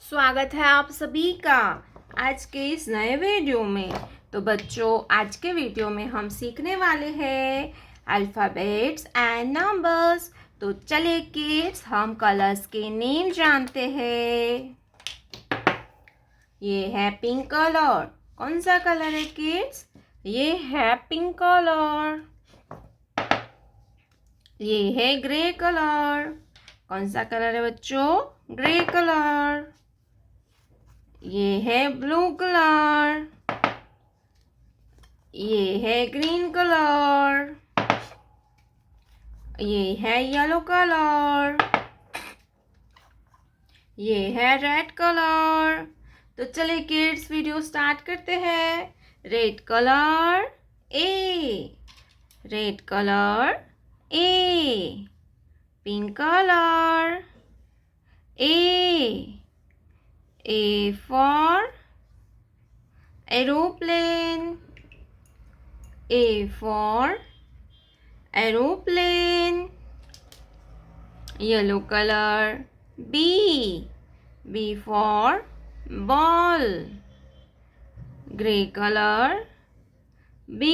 स्वागत है आप सभी का आज के इस नए वीडियो में। तो बच्चों, आज के वीडियो में हम सीखने वाले हैं अल्फ़ाबेट्स एंड नंबर्स। तो चलिए किड्स, हम कलर्स के नेम जानते हैं। ये है पिंक कलर। कौन सा कलर है किड्स? ये है पिंक कलर। ये है ग्रे कलर। कौन सा कलर है बच्चों? Grey colour. ये है ब्लू कलर। ये है ग्रीन कलर। ये है येलो कलर। ये है रेड कलर। तो चलिए किड्स, वीडियो स्टार्ट करते हैं। Red colour A, red colour A. Pink colour A. A for aeroplane. A for aeroplane. Yellow color B. B for ball. Gray color B.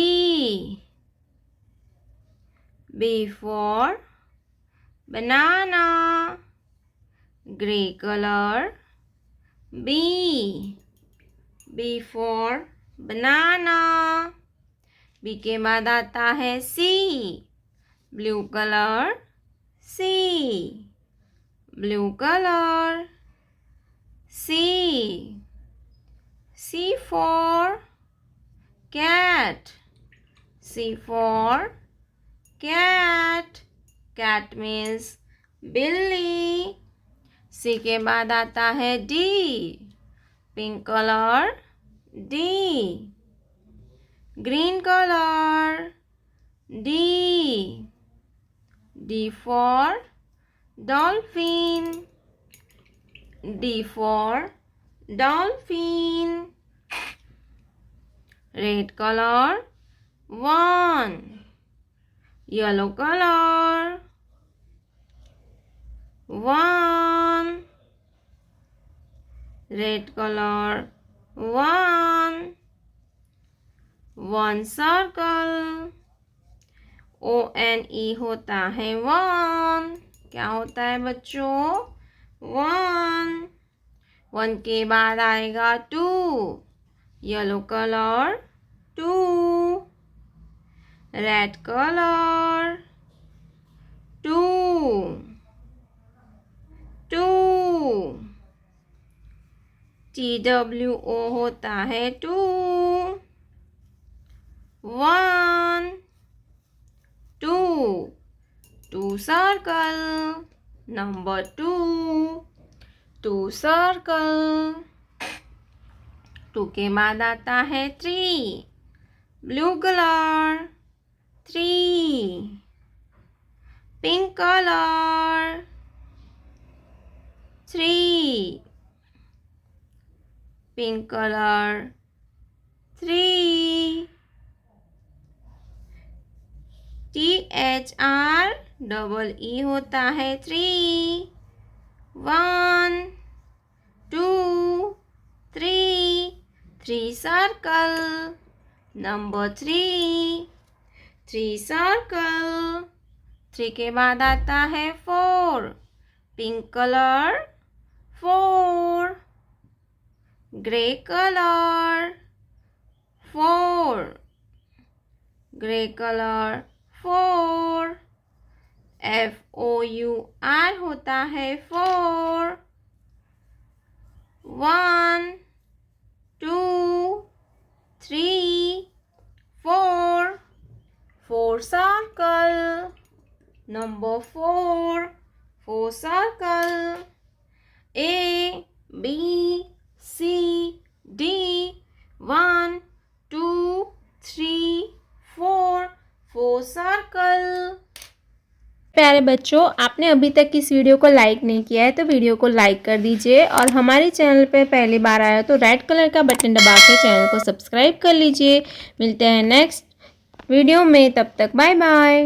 B for banana. Gray color B. B for banana. B के बाद आता है C. Blue colour C. Blue colour C. C for cat. C for cat. Cat means बिल्ली। सी के बाद आता है D. Pink colour D. Green colour D. D for dolphin. D for dolphin. Red colour 1। Yellow colour 1। Red colour 1। 1 circle. ONE होता है 1। क्या होता है बच्चों? 1। 1 के बाद आएगा 2। Yellow colour 2। Red colour 2। 2। TWO होता है 2। 1 2। 2 सर्कल। नंबर 2। 2 सर्कल। 2 के बाद आता है 3। Blue colour 3। Pink colour 3। Pink colour 3। THREE होता है 3। 1 2 3। 3 सर्कल। नंबर 3। 3 सर्कल। 3 के बाद आता है 4। Pink colour 4। Grey colour 4। Grey colour 4। FOUR होता है 4। 1 2 3 4। 4 circle. Number 4। 4 circle. A B C D 1 2 3 4। 4 circle. प्यारे बच्चों, आपने अभी तक इस वीडियो को लाइक नहीं किया है तो वीडियो को लाइक कर दीजिए, और हमारे चैनल पे पहली बार आया तो रेड कलर का बटन दबा के चैनल को सब्सक्राइब कर लीजिए। मिलते हैं नेक्स्ट वीडियो में, तब तक बाय बाय।